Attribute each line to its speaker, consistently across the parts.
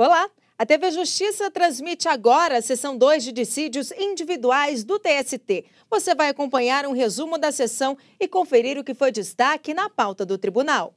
Speaker 1: Olá! A TV Justiça transmite agora a sessão 2 de dissídios individuais do TST. Você vai acompanhar um resumo da sessão e conferir o que foi destaque na pauta do tribunal.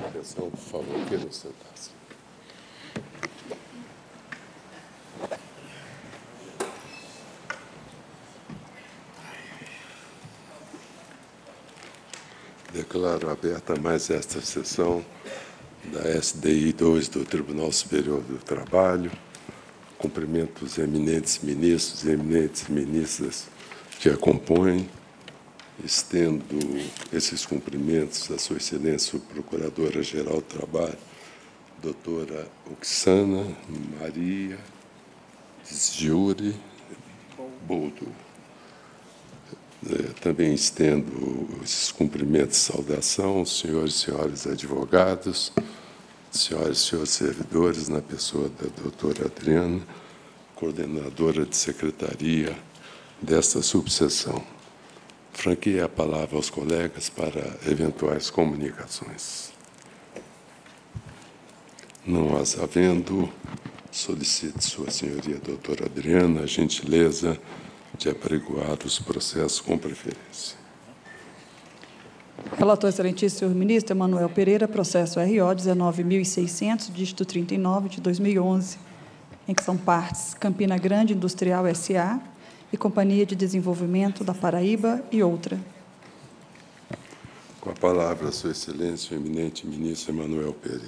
Speaker 2: Atenção, por favor, queiram sentar-se. Declaro aberta mais esta sessão da SDI 2 do Tribunal Superior do Trabalho. Cumprimento os eminentes ministros e eminentes ministras que a compõem. Estendo esses cumprimentos à Sua Excelência, Procuradora-Geral do Trabalho, doutora Oxana Maria Giuri Boldo. Também estendo esses cumprimentos e saudação aos senhores e senhoras advogados, senhoras e senhores servidores, na pessoa da doutora Adriana, coordenadora de secretaria desta subseção. Franqueie a palavra aos colegas para eventuais comunicações. Não as havendo, solicito Sua Senhoria, doutora Adriana, a gentileza de apregoar os processos com preferência.
Speaker 3: Relator excelentíssimo senhor ministro Emanuel Pereira, processo RO 19.600, dígito 39, de 2011, em que são partes Campina Grande Industrial S.A., e Companhia de Desenvolvimento da Paraíba e outra.
Speaker 2: Com a palavra, Sua Excelência, o eminente ministro Emanuel Pereira.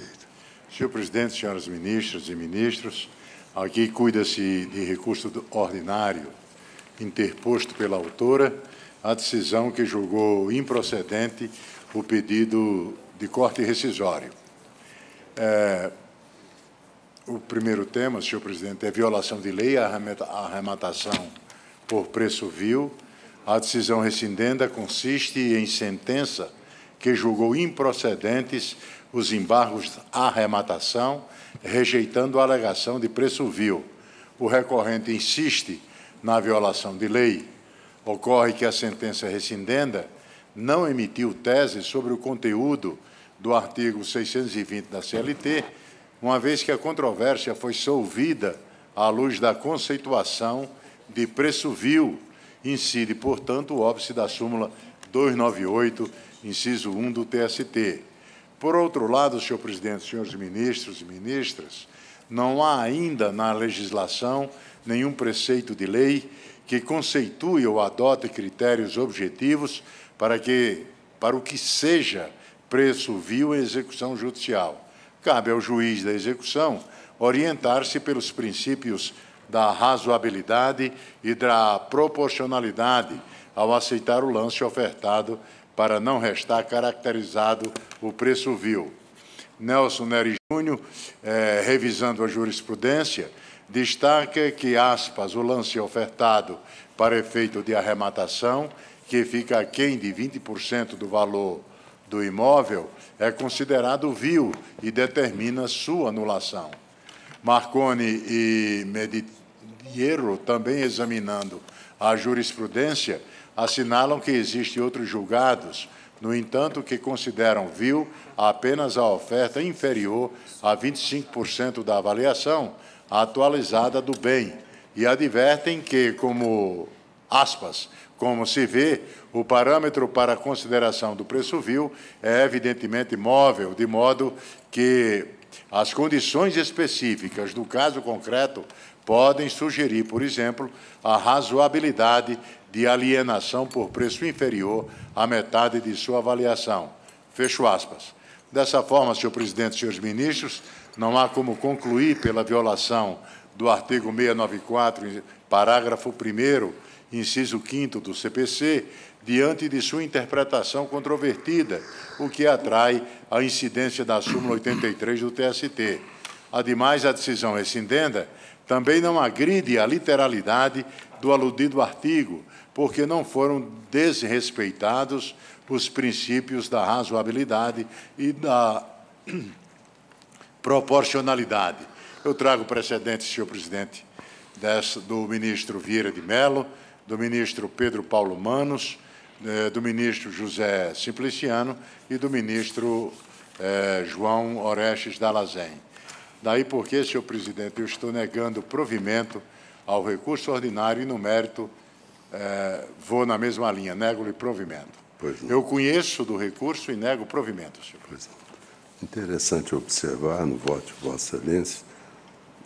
Speaker 4: Senhor presidente, senhoras ministras e ministros, aqui cuida-se de recurso ordinário interposto pela autora, a decisão que julgou improcedente o pedido de corte rescisório. O primeiro tema, senhor presidente, é violação de lei, arrematação por preço vil. A decisão rescindenda consiste em sentença que julgou improcedentes os embargos à arrematação, rejeitando a alegação de preço vil. O recorrente insiste na violação de lei. Ocorre que a sentença rescindenda não emitiu tese sobre o conteúdo do artigo 620 da CLT, uma vez que a controvérsia foi solvida à luz da conceituação de preço vil, incide, portanto, o óbice da súmula 298, inciso 1 do TST. Por outro lado, senhor presidente, senhores ministros e ministras, não há ainda na legislação nenhum preceito de lei que conceitue ou adote critérios objetivos para o que seja preço vil em execução judicial. Cabe ao juiz da execução orientar-se pelos princípios da razoabilidade e da proporcionalidade ao aceitar o lance ofertado para não restar caracterizado o preço vil. Nelson Nery Júnior, revisando a jurisprudência, destaca que, aspas, o lance ofertado para efeito de arrematação, que fica aquém de 20% do valor do imóvel, é considerado vil e determina sua anulação. Marconi e Mediero, também examinando a jurisprudência, assinalam que existem outros julgados, no entanto, que consideram vil apenas a oferta inferior a 25% da avaliação atualizada do bem e advertem que, como aspas. Como se vê, o parâmetro para a consideração do preço vil é evidentemente móvel, de modo que as condições específicas do caso concreto podem sugerir, por exemplo, a razoabilidade de alienação por preço inferior à metade de sua avaliação. Fecho aspas. Dessa forma, senhor presidente e senhores ministros, não há como concluir pela violação do artigo 694, parágrafo 1º, inciso 5º do CPC, diante de sua interpretação controvertida, o que atrai a incidência da súmula 83 do TST. Ademais, a decisão rescindenda também não agride a literalidade do aludido artigo, porque não foram desrespeitados os princípios da razoabilidade e da proporcionalidade. Eu trago precedentes, senhor presidente, do ministro Vieira de Mello, do ministro Pedro Paulo Manos, do ministro José Simpliciano e do ministro João Orestes Dallazen. Daí porque, senhor presidente, eu estou negando provimento ao recurso ordinário e, no mérito, vou na mesma linha, nego-lhe provimento. Eu conheço do recurso e nego provimento, senhor presidente.
Speaker 2: Interessante observar no voto de Vossa Excelência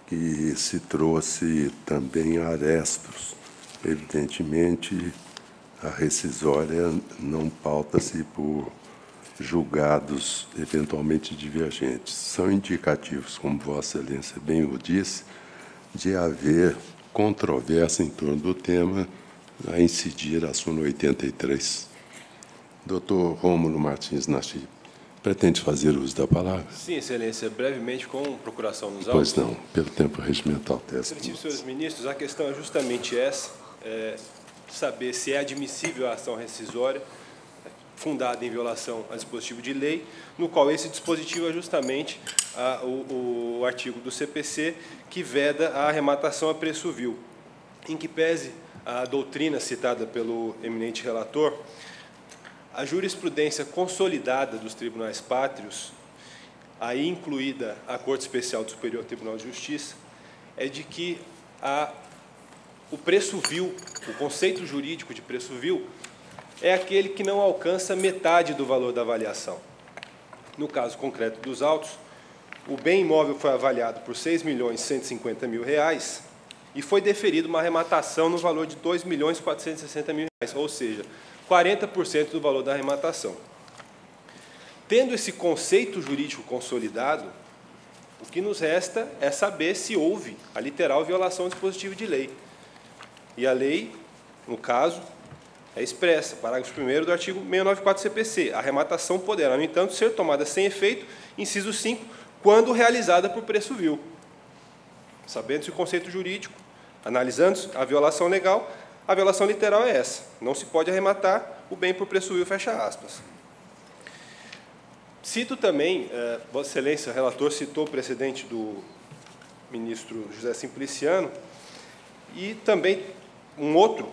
Speaker 2: que se trouxe também arestos. Evidentemente, a rescisória não pauta-se por julgados eventualmente divergentes. São indicativos, como Vossa Excelência bem o disse, de haver controvérsia em torno do tema a incidir a súmula 83. Doutor Rômulo Martins Nachi, pretende fazer uso da palavra?
Speaker 5: Sim, Excelência, brevemente com procuração nos
Speaker 2: Pois
Speaker 5: autos.
Speaker 2: não, pelo tempo regimental.
Speaker 5: Excelentíssimos senhores ministros, a questão é justamente essa, saber se é admissível a ação rescisória fundada em violação a dispositivo de lei, no qual esse dispositivo é justamente o artigo do CPC que veda a arrematação a preço vil, em que pese a doutrina citada pelo eminente relator, a jurisprudência consolidada dos tribunais pátrios, aí incluída a Corte Especial do Superior Tribunal de Justiça, é de que o preço vil, o conceito jurídico de preço vil, é aquele que não alcança metade do valor da avaliação. No caso concreto dos autos, o bem imóvel foi avaliado por R$ 6.150.000 e foi deferida uma arrematação no valor de R$ 2.460.000, ou seja, 40% do valor da arrematação. Tendo esse conceito jurídico consolidado, o que nos resta é saber se houve a literal violação do dispositivo de lei. E a lei, no caso, é expressa, parágrafo 1º do artigo 694 CPC. A arrematação poderá, no entanto, ser tomada sem efeito, inciso 5, quando realizada por preço vil. Sabendo-se o conceito jurídico, analisando a violação legal, a violação literal é essa. Não se pode arrematar o bem por preço vil, fecha aspas. Cito também, Vossa Excelência, o relator citou o precedente do ministro José Simpliciano e também um outro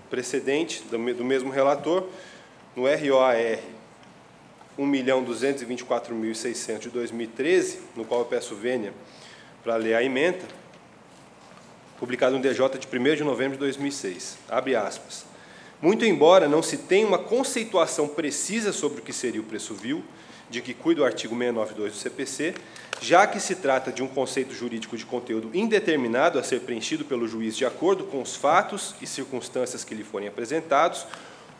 Speaker 5: precedente do mesmo relator, no ROAR 1.224.600 de 2013, no qual eu peço vênia para ler a ementa, publicado no DJ de 1º de novembro de 2006. Abre aspas. Muito embora não se tenha uma conceituação precisa sobre o que seria o preço vil, de que cuida o artigo 692 do CPC, já que se trata de um conceito jurídico de conteúdo indeterminado a ser preenchido pelo juiz de acordo com os fatos e circunstâncias que lhe forem apresentados,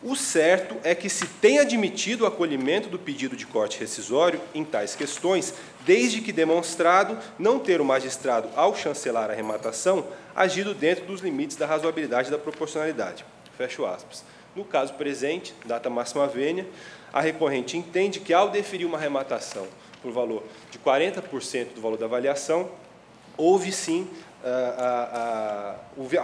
Speaker 5: o certo é que se tem admitido o acolhimento do pedido de corte rescisório em tais questões, desde que demonstrado não ter o magistrado, ao chancelar a arrematação, agido dentro dos limites da razoabilidade e da proporcionalidade. Fecho aspas. No caso presente, data máxima vênia, a recorrente entende que, ao deferir uma arrematação por valor de 40% do valor da avaliação, houve, sim, a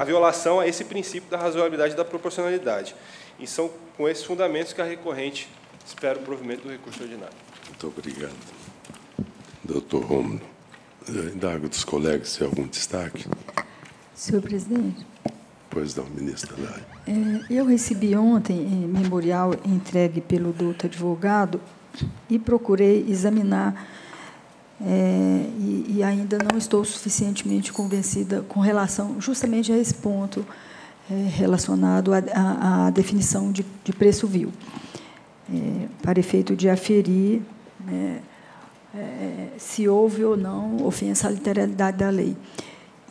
Speaker 5: violação a esse princípio da razoabilidade e da proporcionalidade. E são com esses fundamentos que a recorrente espera o provimento do recurso ordinário.
Speaker 2: Muito obrigado. Doutor Rômulo, indago dos colegas se há algum destaque.
Speaker 3: Senhor presidente.
Speaker 2: Pois não, ministra Lai.
Speaker 3: Eu recebi ontem memorial entregue pelo doutor advogado e procurei examinar e ainda não estou suficientemente convencida com relação justamente a esse ponto relacionado à definição de preço vil, para efeito de aferir, né, se houve ou não ofensa à literalidade da lei.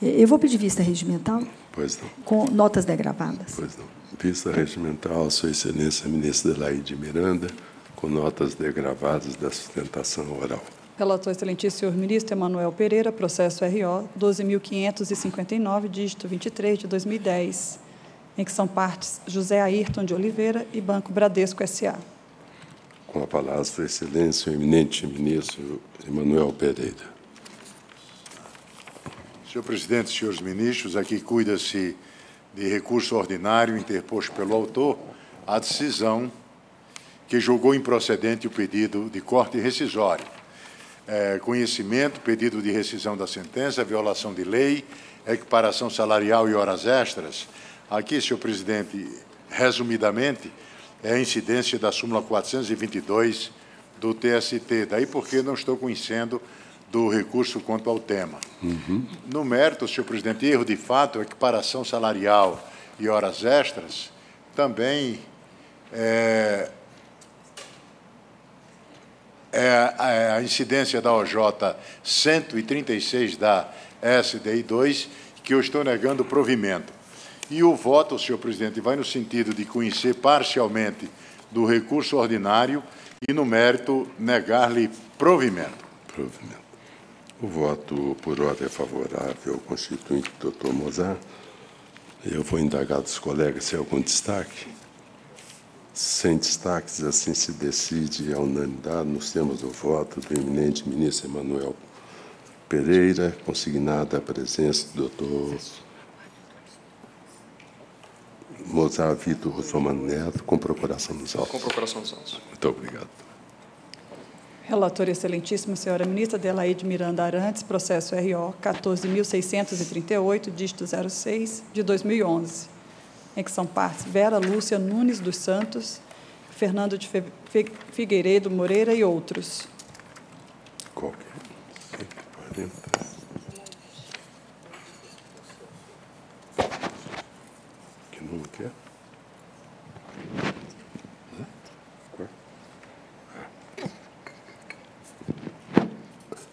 Speaker 3: Eu vou pedir vista regimental.
Speaker 2: Pois não.
Speaker 3: Com notas degravadas.
Speaker 2: Pois não. Vista regimental, Sua Excelência, ministra Adelaide Miranda, com notas degravadas da sustentação oral.
Speaker 3: Relator excelentíssimo senhor ministro Emanuel Pereira, processo RO 12.559, dígito 23, de 2010, em que são partes José Ayrton de Oliveira e Banco Bradesco S.A.
Speaker 2: Com a palavra, Sua Excelência, o eminente ministro Emanuel Pereira.
Speaker 4: Senhor presidente, senhores ministros, aqui cuida-se de recurso ordinário interposto pelo autor, a decisão que julgou improcedente o pedido de corte rescisório. Conhecimento, pedido de rescisão da sentença, violação de lei, equiparação salarial e horas extras. Aqui, senhor presidente, resumidamente, é a incidência da súmula 422 do TST. Daí porque não estou conhecendo do recurso quanto ao tema. No mérito, senhor presidente, erro de fato, equiparação salarial e horas extras, também a incidência da OJ 136 da SDI 2, que eu estou negando provimento. E o voto, senhor presidente, vai no sentido de conhecer parcialmente do recurso ordinário e, no mérito, negar-lhe provimento.
Speaker 2: O voto por ordem é favorável ao constituinte Dr. Mozart. Eu vou indagar dos colegas se há algum destaque. Sem destaques, assim se decide a unanimidade nos termos do voto do eminente ministro Emanuel Pereira, consignada a presença do Dr. Mozart Vitor Russomano Neto, com procuração dos autos.
Speaker 6: Com procuração dos autos.
Speaker 2: Muito obrigado.
Speaker 3: Relatora excelentíssima senhora ministra Adelaide Miranda Arantes, processo RO 14.638, dígito 06, de 2011, em que são partes Vera Lúcia Nunes dos Santos, Fernando de Figueiredo Moreira e outros.
Speaker 2: Qual que é? Que número que é?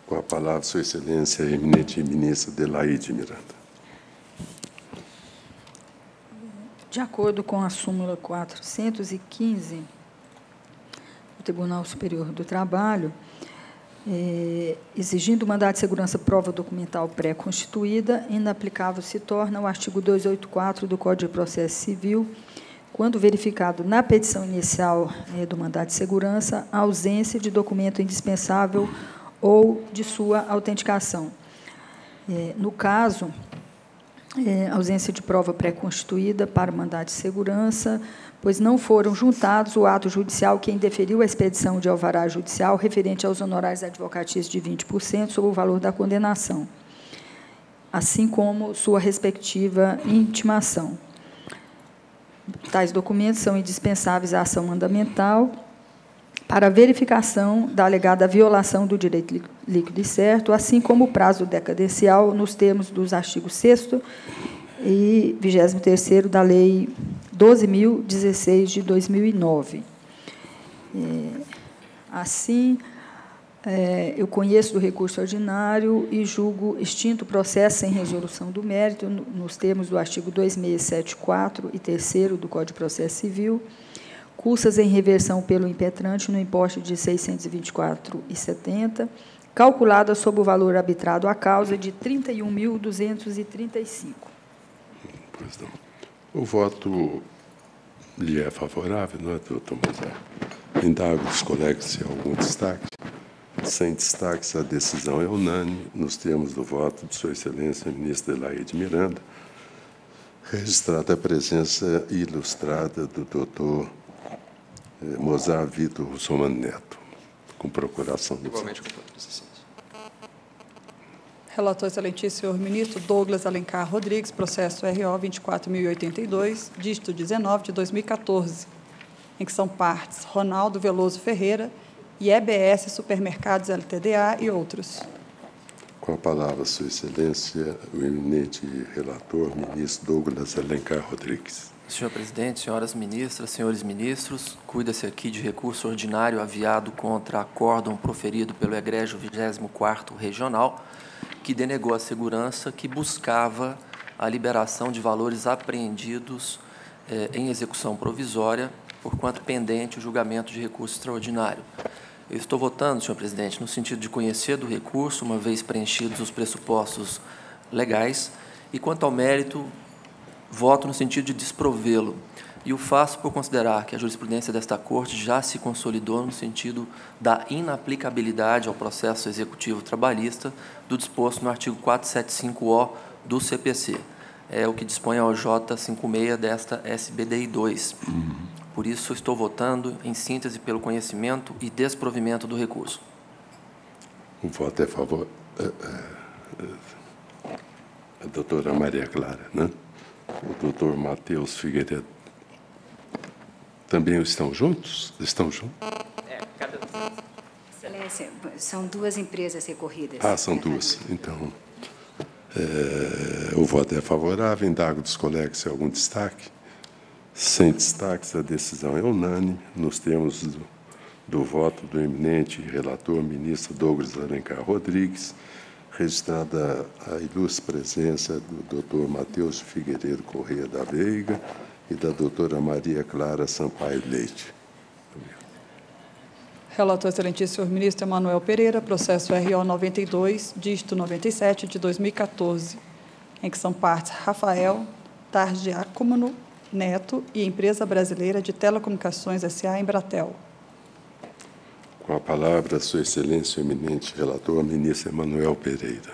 Speaker 2: Com a palavra, Sua Excelência, a eminente ministra Adelaide Miranda.
Speaker 7: De acordo com a súmula 415 do Tribunal Superior do Trabalho, exigindo o mandado de segurança prova documental pré-constituída, inaplicável se torna o artigo 284 do Código de Processo Civil, quando verificado na petição inicial do mandado de segurança a ausência de documento indispensável ou de sua autenticação. No caso, ausência de prova pré-constituída para o mandado de segurança, pois não foram juntados o ato judicial que indeferiu a expedição de alvará judicial referente aos honorários advocatícios de 20% sobre o valor da condenação, assim como sua respectiva intimação. Tais documentos são indispensáveis à ação mandamental para a verificação da alegada violação do direito líquido e certo, assim como o prazo decadencial nos termos dos artigos 6º e 23º da Lei 12.016, de 2009. Assim, eu conheço do recurso ordinário e julgo extinto o processo sem resolução do mérito, nos termos do artigo 2674 e 3º do Código de Processo Civil, custas em reversão pelo impetrante no importe de R$ 624,70, calculada sob o valor arbitrado à causa de R$ 31.235.
Speaker 2: Pois não. O voto lhe é favorável, não é, doutor Mozart? Indago dos colegas se há algum destaque. Sem destaques, a decisão é unânime, nos termos do voto de Sua Excelência, ministra Adelaide Miranda, registrada a presença ilustrada do doutor Mozart Vitor Russomano Neto, com procuração dos autos.
Speaker 6: Igualmente com procuração.
Speaker 3: Relator excelentíssimo senhor ministro Douglas Alencar Rodrigues, processo RO 24.082, dígito 19, de 2014, em que são partes Ronaldo Veloso Ferreira e EBS Supermercados LTDA e outros.
Speaker 2: Com a palavra, Sua Excelência, o eminente relator, ministro Douglas Alencar Rodrigues.
Speaker 6: Senhor presidente, senhoras ministras, senhores ministros, cuida-se aqui de recurso ordinário aviado contra acórdão proferido pelo egrégio 24º Regional, que denegou a segurança que buscava a liberação de valores apreendidos em execução provisória, porquanto pendente o julgamento de recurso extraordinário. Eu estou votando, senhor presidente, no sentido de conhecer do recurso, uma vez preenchidos os pressupostos legais, e quanto ao mérito, voto no sentido de desprovê-lo. E o faço por considerar que a jurisprudência desta Corte já se consolidou no sentido da inaplicabilidade ao processo executivo trabalhista do disposto no artigo 475-O do CPC. É o que dispõe ao J56 desta SBDI 2. Por isso, estou votando, em síntese, pelo conhecimento e desprovimento do recurso.
Speaker 2: O voto é a favor. A doutora Maria Clara, né? O doutor Matheus Figueiredo. Também estão juntos? Estão juntos?
Speaker 8: Excelência, são duas empresas recorridas.
Speaker 2: Ah, são duas. Então, o voto é favorável. Indago dos colegas se há algum destaque. Sem destaques, a decisão é unânime, nos termos do voto do eminente relator, ministro Douglas Alencar Rodrigues, registrada a ilustre presença do doutor Matheus Figueiredo Correia da Veiga e da doutora Maria Clara Sampaio Leite.
Speaker 3: Relator excelentíssimo senhor ministro Emanuel Pereira, processo RO 92, dígito 97, de 2014, em que são partes Rafael Targiacomo Neto e Empresa Brasileira de Telecomunicações S.A. Embratel.
Speaker 2: Com a palavra, Sua Excelência, o eminente relator, ministro Emanuel Pereira.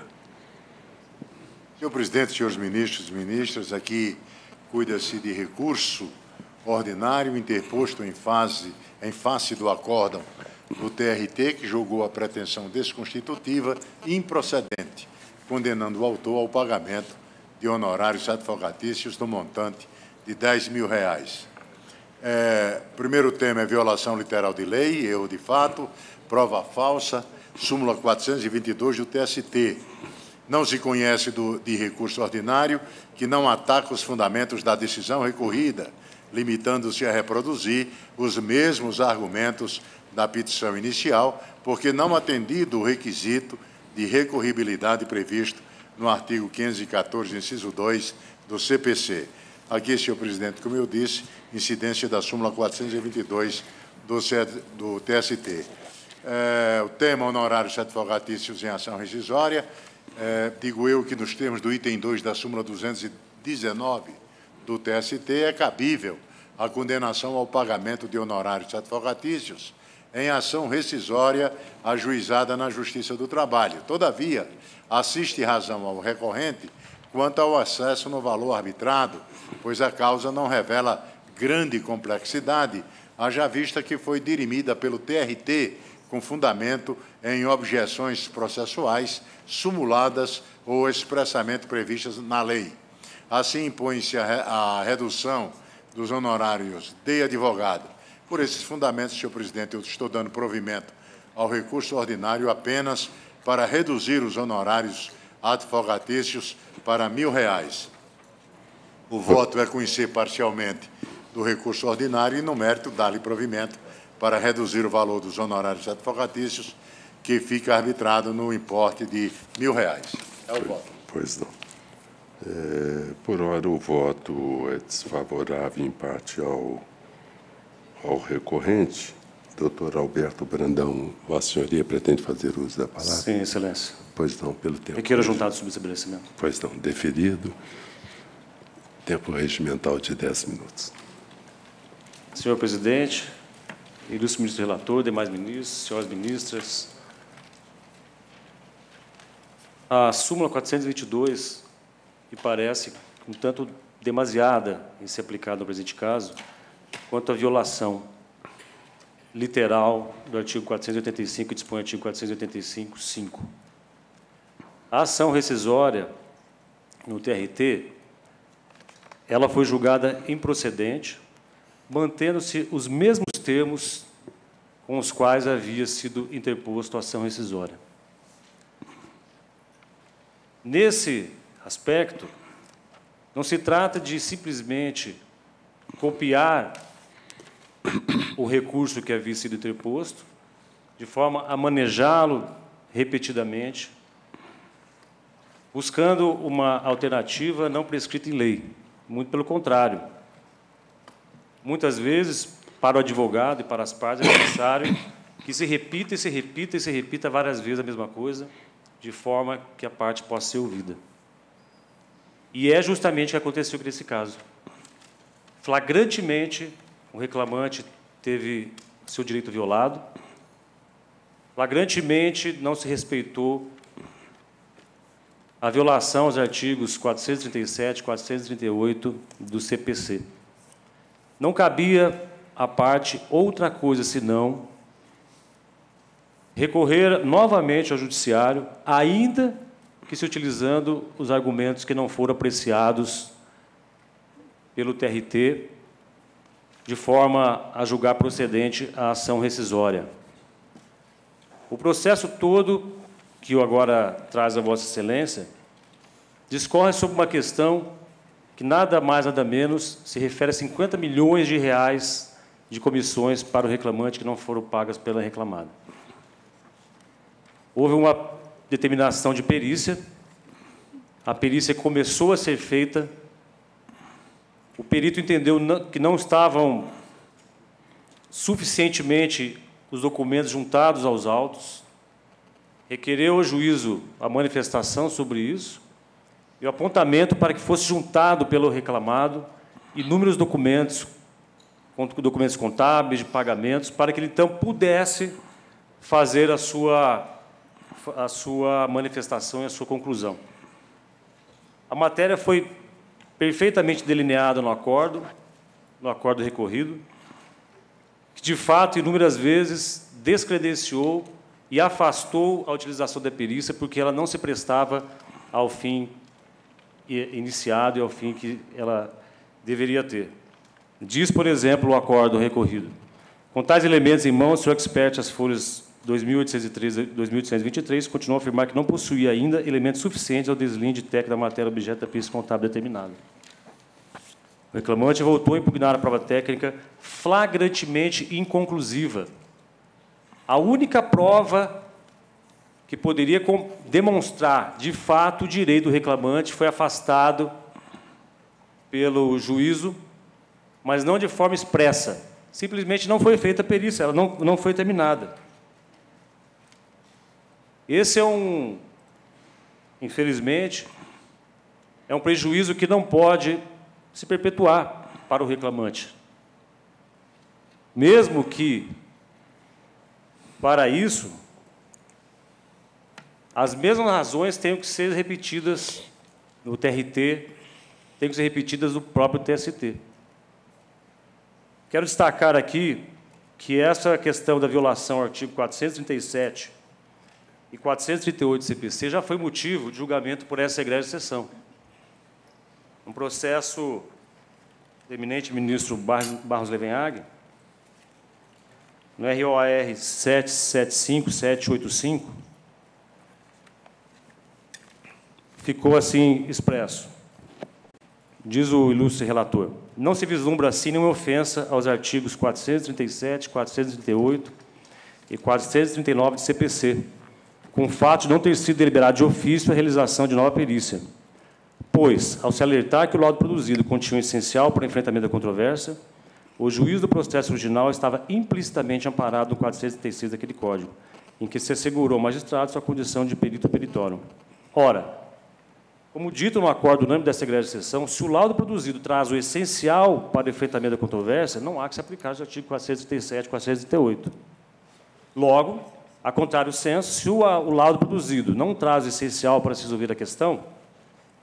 Speaker 4: Senhor presidente, senhores ministros e ministras, aqui cuida-se de recurso ordinário interposto em face do acórdão do TRT, que julgou a pretensão desconstitutiva e improcedente, condenando o autor ao pagamento de honorários advocatícios no montante de R$ 10.000. Primeiro tema é violação literal de lei, erro de fato, prova falsa, súmula 422 do TST. Não se conhece de recurso ordinário que não ataca os fundamentos da decisão recorrida, limitando-se a reproduzir os mesmos argumentos da petição inicial, porque não atendido o requisito de recorribilidade previsto no artigo 514, inciso 2 do CPC. Aqui, senhor presidente, como eu disse, incidência da súmula 422 do TST. O tema honorários advocatícios em ação rescisória, digo eu que nos termos do item 2 da súmula 219 do TST é cabível a condenação ao pagamento de honorários advocatícios em ação rescisória ajuizada na Justiça do Trabalho. Todavia, assiste razão ao recorrente quanto ao acesso no valor arbitrado, pois a causa não revela grande complexidade, haja vista que foi dirimida pelo TRT com fundamento em objeções processuais sumuladas ou expressamente previstas na lei. Assim, impõe-se a redução dos honorários de advogado. Por esses fundamentos, senhor presidente, eu estou dando provimento ao recurso ordinário apenas para reduzir os honorários advocatícios para R$ 1.000. O voto é conhecer parcialmente do recurso ordinário e, no mérito, dar-lhe provimento para reduzir o valor dos honorários advocatícios, que fica arbitrado no importe de R$ 1.000. É o voto.
Speaker 2: Pois não. Por hora, o voto é desfavorável, em parte, ao recorrente. Doutor Alberto Brandão, Vossa Senhoria pretende fazer uso da palavra?
Speaker 9: Sim, Excelência.
Speaker 2: Pois não, pelo tempo.
Speaker 9: Requeiro juntado sobre estabelecimento.
Speaker 2: Pois não, deferido. Tempo regimental de 10 minutos.
Speaker 9: Senhor presidente, ilustre ministro relator, demais ministros, senhoras ministras, a súmula 422 me parece um tanto demasiada em ser aplicada no presente caso, quanto à violação literal do artigo 485, que dispõe o artigo 485, 5. A ação rescisória no TRT, ela foi julgada improcedente, mantendo-se os mesmos termos com os quais havia sido interposto a ação rescisória. Nesse aspecto, não se trata de simplesmente copiar o recurso que havia sido interposto, de forma a manejá-lo repetidamente, buscando uma alternativa não prescrita em lei. Muito pelo contrário. Muitas vezes, para o advogado e para as partes, é necessário que se repita e se repita e se repita várias vezes a mesma coisa, de forma que a parte possa ser ouvida. E é justamente o que aconteceu nesse caso. Flagrantemente, o reclamante teve seu direito violado, flagrantemente não se respeitou a violação aos artigos 437 e 438 do CPC. Não cabia à parte outra coisa senão recorrer novamente ao judiciário, ainda que se utilizando os argumentos que não foram apreciados pelo TRT, de forma a julgar procedente a ação rescisória. O processo todo, que eu agora traz a Vossa Excelência, discorre sobre uma questão que nada mais, nada menos, se refere a 50 milhões de reais de comissões para o reclamante que não foram pagas pela reclamada. Houve uma determinação de perícia, a perícia começou a ser feita, o perito entendeu que não estavam suficientemente os documentos juntados aos autos, requereu ao juízo a manifestação sobre isso e o apontamento para que fosse juntado pelo reclamado inúmeros documentos, documentos contábeis, de pagamentos, para que ele, então, pudesse fazer a sua manifestação e a sua conclusão. A matéria foi perfeitamente delineada no acordo recorrido, que, de fato, inúmeras vezes descredenciou e afastou a utilização da perícia porque ela não se prestava ao fim iniciado e ao fim que ela deveria ter. Diz, por exemplo, o acordo recorrido: com tais elementos em mãos, o senhor expert, as folhas 2.813 e 2.823, continuou a afirmar que não possuía ainda elementos suficientes ao deslinde técnico da matéria objeto da perícia contábil determinada. O reclamante voltou a impugnar a prova técnica flagrantemente inconclusiva. A única prova que poderia demonstrar, de fato, o direito do reclamante foi afastado pelo juízo, mas não de forma expressa. Simplesmente não foi feita a perícia, ela não foi terminada. Esse infelizmente, é um prejuízo que não pode se perpetuar para o reclamante. Mesmo que, para isso, as mesmas razões tenham que ser repetidas no TRT, tenham que ser repetidas no próprio TST. Quero destacar aqui que essa questão da violação ao artigo 437 e 438 do CPC já foi motivo de julgamento por essa egrégia sessão. Um processo do eminente ministro Barros Levenhag, no ROAR 775-785, ficou assim expresso. Diz o ilustre relator: não se vislumbra assim nenhuma ofensa aos artigos 437, 438 e 439 do CPC, com o fato de não ter sido deliberado de ofício a realização de nova perícia, pois, ao se alertar que o laudo produzido continha o essencial para o enfrentamento da controvérsia, o juiz do processo original estava implicitamente amparado no 436 daquele Código, em que se assegurou ao magistrado sua condição de perito peritório. Ora, como dito no acordo unânime desta egrégia sessão, se o laudo produzido traz o essencial para o enfrentamento da controvérsia, não há que se aplicar os artigos 437 e 438. Logo, a contrário senso, se o laudo produzido não traz o essencial para se resolver a questão,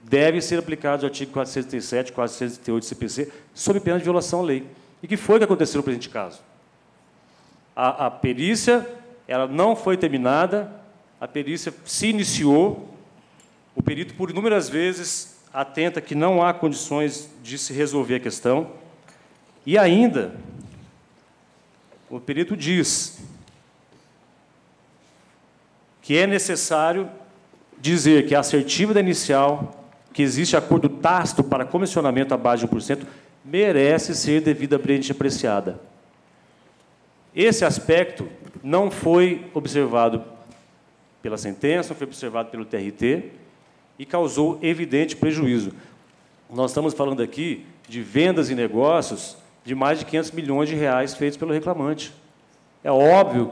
Speaker 9: deve ser aplicado o artigo 437 e 438 do CPC, sob pena de violação à lei. E que foi o que aconteceu no presente caso? A perícia ela não foi terminada, a perícia se iniciou, o perito, por inúmeras vezes, atenta que não há condições de se resolver a questão, e ainda o perito diz que é necessário dizer que a assertiva da inicial, que existe acordo tácito para comissionamento à base de 1%, merece ser devidamente apreciada. Esse aspecto não foi observado pela sentença, não foi observado pelo TRT e causou evidente prejuízo. Nós estamos falando aqui de vendas e negócios de mais de 500 milhões de reais feitos pelo reclamante. É óbvio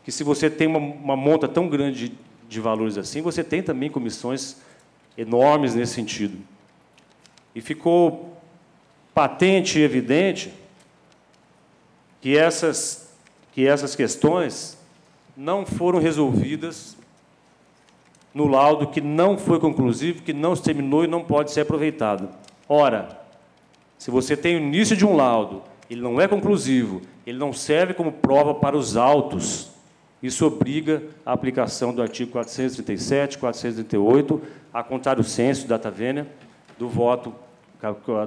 Speaker 9: que, se você tem uma monta tão grande de valores assim, você tem também comissões enormes nesse sentido. E ficou patente e evidente que essas questões não foram resolvidas no laudo, que não foi conclusivo, que não se terminou e não pode ser aproveitado. Ora, se você tem o início de um laudo, ele não é conclusivo, ele não serve como prova para os autos, isso obriga a aplicação do artigo 437, 438, a contrário sensu, data vênia, do voto,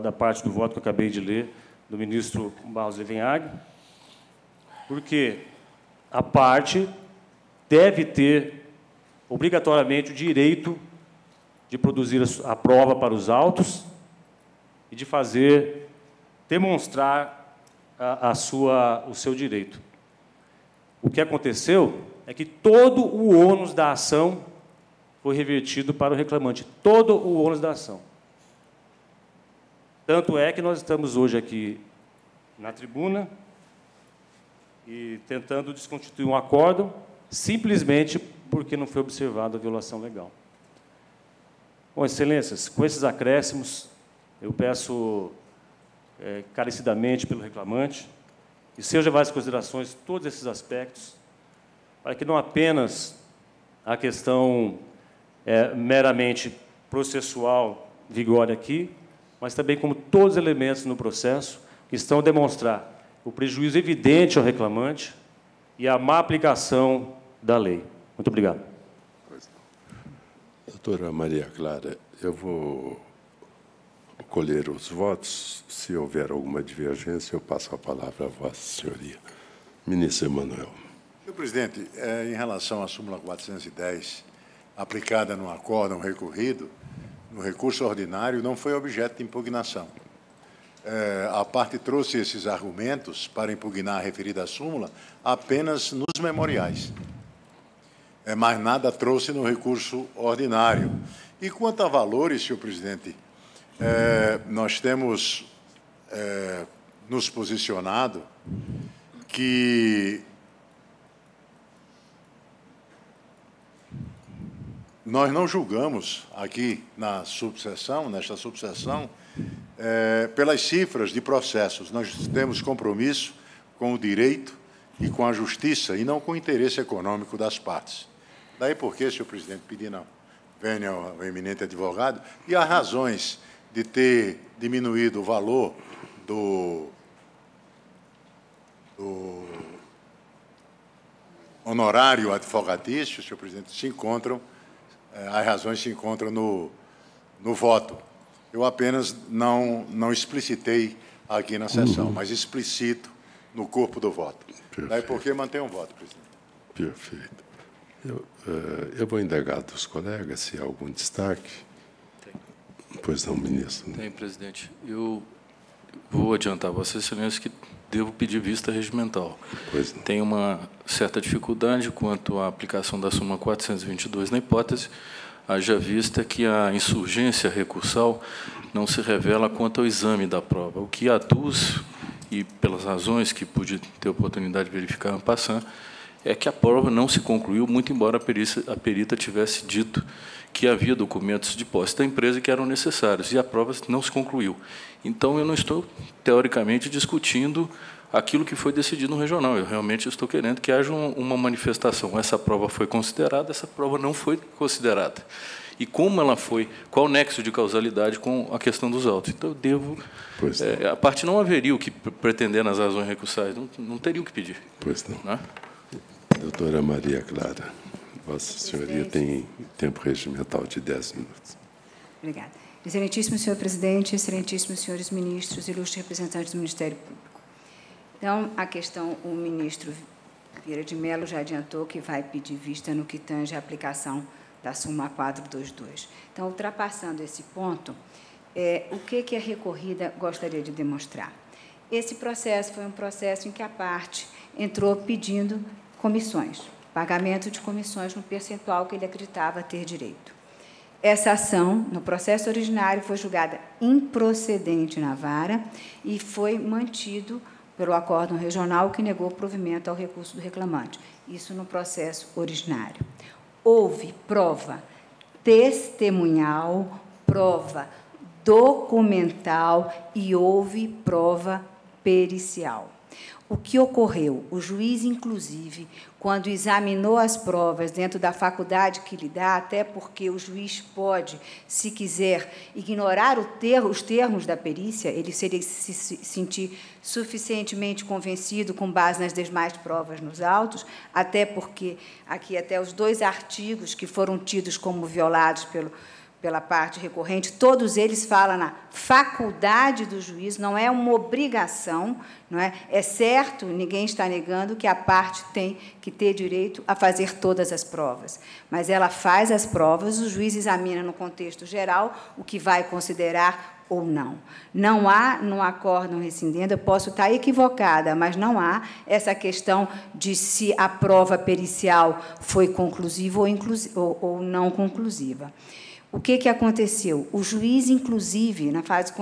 Speaker 9: da parte do voto que eu acabei de ler, do ministro Barros Levenhag, porque a parte deve ter, obrigatoriamente, o direito de produzir a prova para os autos e de fazer, demonstrar o seu direito. O que aconteceu é que todo o ônus da ação foi revertido para o reclamante, todo o ônus da ação. Tanto é que nós estamos hoje aqui na tribuna e tentando desconstituir um acórdão, simplesmente porque não foi observada a violação legal. Bom, excelências, com esses acréscimos, eu peço carecidamente pelo reclamante que seja levados em considerações todos esses aspectos, para que não apenas a questão meramente processual vigore aqui, mas também como todos os elementos no processo que estão a demonstrar o prejuízo evidente ao reclamante e a má aplicação da lei. Muito obrigado.
Speaker 2: Doutora Maria Clara, eu vou colher os votos. Se houver alguma divergência, eu passo a palavra à Vossa Senhoria. Ministro Emanuel.
Speaker 4: Senhor presidente, em relação à súmula 410, aplicada no acórdão recorrido, no recurso ordinário, não foi objeto de impugnação. A parte trouxe esses argumentos para impugnar a referida súmula apenas nos memoriais. Mas nada trouxe no recurso ordinário. E quanto a valores, senhor presidente, nós temos nos posicionado que nós não julgamos aqui na subseção, nesta subseção, pelas cifras de processos. Nós temos compromisso com o direito e com a justiça, e não com o interesse econômico das partes. Daí porque, senhor presidente, pedi não, venha ao eminente advogado, e as razões de ter diminuído o valor do honorário advogatício, senhor presidente, se encontram, as razões se encontram no voto. Eu apenas não explicitei aqui na sessão, mas explicito no corpo do voto.
Speaker 2: Perfeito.
Speaker 4: Daí porque mantém um voto, presidente.
Speaker 2: Perfeito. Eu vou indagar dos colegas se há algum destaque.
Speaker 10: Tem.
Speaker 2: Pois não, ministro.
Speaker 10: Tem, presidente. Eu vou adiantar a Vossa Excelência que devo pedir vista regimental.
Speaker 2: Pois não.
Speaker 10: Tem uma certa dificuldade quanto à aplicação da súmula 422 na hipótese, haja vista que a insurgência recursal não se revela quanto ao exame da prova. O que aduz, e pelas razões que pude ter oportunidade de verificar en passant, é que a prova não se concluiu, muito embora a perita tivesse dito que havia documentos de posse da empresa que eram necessários, e a prova não se concluiu. Então, eu não estou, teoricamente, discutindo aquilo que foi decidido no regional. Eu realmente estou querendo que haja uma manifestação. Essa prova foi considerada, essa prova não foi considerada. E como ela foi, qual o nexo de causalidade com a questão dos autos? Então, eu devo... a parte não haveria o que pretender nas razões recursais, não teria o que pedir.
Speaker 2: Pois não.
Speaker 10: Não é?
Speaker 2: Doutora Maria Clara, Vossa Senhoria tem tempo regimental de 10 minutos.
Speaker 8: Obrigada. Excelentíssimo senhor presidente, excelentíssimos senhores ministros, ilustres representantes do Ministério Público. Então, a questão, o ministro Vieira de Mello já adiantou que vai pedir vista no que tange a aplicação da súmula 422. Então, ultrapassando esse ponto, o que a recorrida gostaria de demonstrar? Esse processo foi um processo em que a parte entrou pedindo comissões, pagamento de comissões no percentual que ele acreditava ter direito. Essa ação, no processo originário, foi julgada improcedente na vara e foi mantido pelo acórdão regional que negou provimento ao recurso do reclamante. Isso no processo originário. Houve prova testemunhal, prova documental e houve prova pericial. O que ocorreu? O juiz, inclusive, quando examinou as provas dentro da faculdade que lhe dá, até porque o juiz pode, se quiser, ignorar os termos da perícia, ele seria se sentir suficientemente convencido com base nas demais provas nos autos, até porque aqui até os 2 artigos que foram tidos como violados pela parte recorrente, todos eles falam na faculdade do juiz, não é uma obrigação, não é? É certo, ninguém está negando que a parte tem que ter direito a fazer todas as provas, mas ela faz as provas, o juiz examina no contexto geral o que vai considerar ou não. Não há, no acórdão rescindendo, eu posso estar equivocada, mas não há essa questão de se a prova pericial foi conclusiva ou não conclusiva. O que aconteceu? O juiz, inclusive, na fase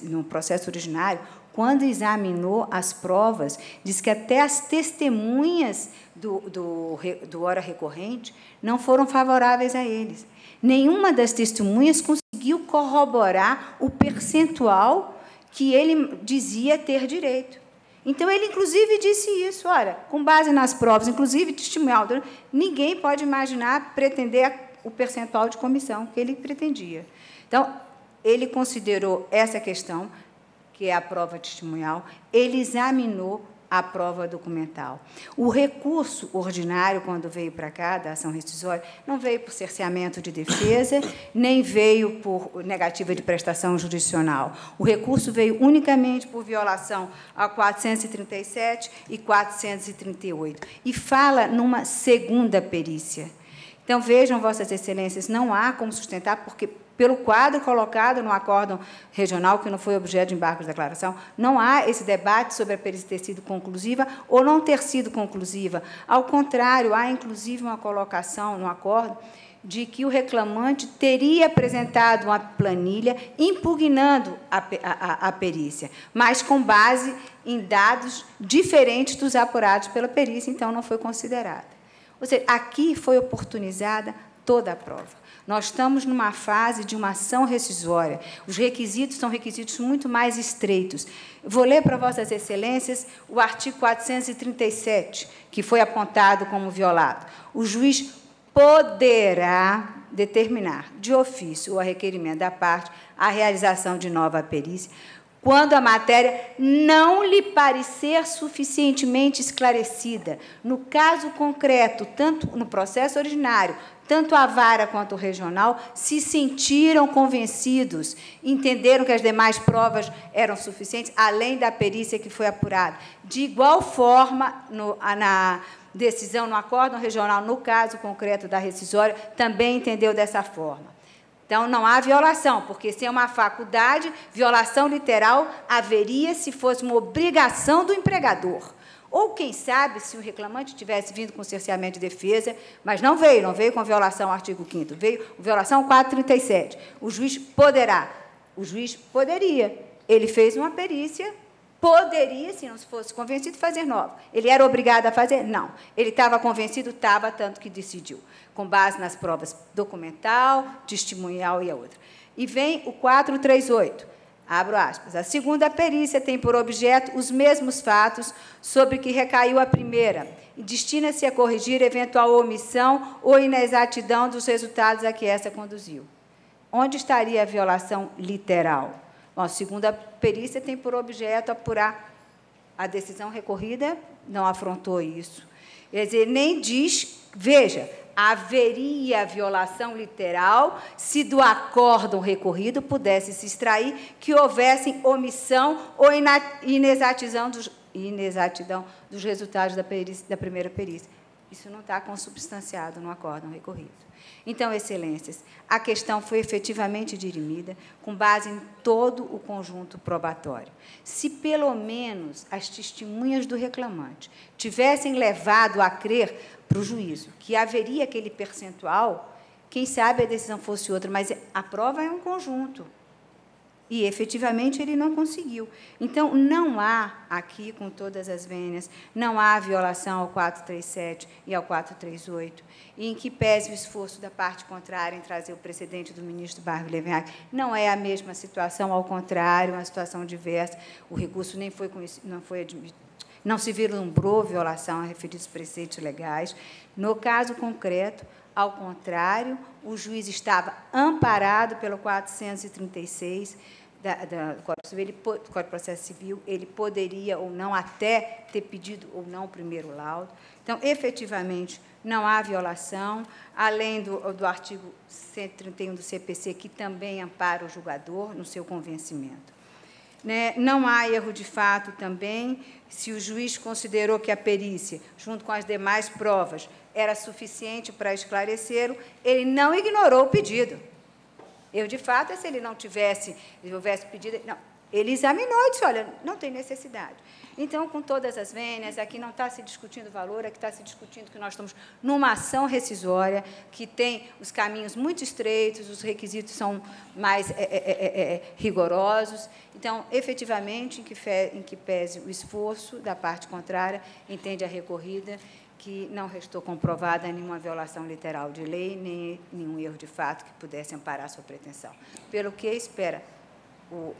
Speaker 8: no processo originário, quando examinou as provas, diz que até as testemunhas do ora recorrente não foram favoráveis a eles. Nenhuma das testemunhas conseguiu corroborar o percentual que ele dizia ter direito. Então, ele, inclusive, disse isso, olha, com base nas provas, inclusive testemunhal, ninguém pode imaginar, pretender o percentual de comissão que ele pretendia. Então, ele considerou essa questão, que é a prova testemunhal, ele examinou a prova documental. O recurso ordinário, quando veio para cá, da ação rescisória, não veio por cerceamento de defesa, nem veio por negativa de prestação jurisdicional. O recurso veio unicamente por violação a 437 e 438, e fala numa segunda perícia. Então, vejam, Vossas Excelências, não há como sustentar, porque, pelo quadro colocado no acórdão regional, que não foi objeto de embargo de declaração, não há esse debate sobre a perícia ter sido conclusiva ou não ter sido conclusiva. Ao contrário, há, inclusive, uma colocação no acórdão de que o reclamante teria apresentado uma planilha impugnando a perícia, mas com base em dados diferentes dos apurados pela perícia, então não foi considerada. Ou seja, aqui foi oportunizada toda a prova. Nós estamos numa fase de uma ação rescisória. Os requisitos são requisitos muito mais estreitos. Vou ler para Vossas Excelências o artigo 437, que foi apontado como violado. O juiz poderá determinar, de ofício ou a requerimento da parte, a realização de nova perícia, quando a matéria não lhe parecer suficientemente esclarecida. No caso concreto, tanto no processo originário, tanto a vara quanto o regional se sentiram convencidos, entenderam que as demais provas eram suficientes, além da perícia que foi apurada. De igual forma, na decisão no acórdão regional, no caso concreto da rescisória, também entendeu dessa forma. Então, não há violação, porque se é uma faculdade, violação literal haveria se fosse uma obrigação do empregador. Ou, quem sabe, se o reclamante tivesse vindo com cerceamento de defesa, mas não veio com violação ao artigo 5º, veio com violação ao 437. O juiz poderá. O juiz poderia. Ele fez uma perícia, poderia, se não fosse convencido, fazer nova. Ele era obrigado a fazer? Não. Ele estava convencido? Estava, tanto que decidiu, com base nas provas documental, testemunhal e a outra. E vem o 438, abro aspas, a segunda perícia tem por objeto os mesmos fatos sobre que recaiu a primeira e destina-se a corrigir eventual omissão ou inexatidão dos resultados a que essa conduziu. Onde estaria a violação literal? Bom, a segunda perícia tem por objeto apurar a decisão recorrida, não afrontou isso. Quer dizer, nem diz, veja, haveria violação literal se do acórdão recorrido pudesse se extrair que houvesse omissão ou inexatidão dos resultados da primeira perícia. Isso não está consubstanciado no acórdão recorrido. Então, Excelências, a questão foi efetivamente dirimida com base em todo o conjunto probatório. Se, pelo menos, as testemunhas do reclamante tivessem levado a crer para o juízo que haveria aquele percentual, quem sabe a decisão fosse outra, mas a prova é um conjunto. E, efetivamente, ele não conseguiu. Então, não há aqui, com todas as vênias, não há violação ao 437 e ao 438, e em que pese o esforço da parte contrária em trazer o precedente do ministro Barbie Levenhac, não é a mesma situação, ao contrário, uma situação diversa. O recurso nem foi admitido, não se vislumbrou violação a referidos preceitos legais. No caso concreto, ao contrário, o juiz estava amparado pelo 436 do Código de Processo Civil, ele poderia ou não até ter pedido ou não o primeiro laudo. Então, efetivamente, não há violação, além do artigo 131 do CPC, que também ampara o julgador no seu convencimento. Não há erro de fato também, se o juiz considerou que a perícia, junto com as demais provas, era suficiente para esclarecer, ele não ignorou o pedido. Eu, de fato, se ele não houvesse pedido, não, ele examinou e disse, olha, não tem necessidade. Então, com todas as vênias, aqui não está se discutindo valor, aqui está se discutindo que nós estamos numa ação rescisória, que tem os caminhos muito estreitos, os requisitos são mais rigorosos. Então, efetivamente, em que pese o esforço da parte contrária, entende a recorrida que não restou comprovada nenhuma violação literal de lei, nem nenhum erro de fato que pudesse amparar a sua pretensão. Pelo que espera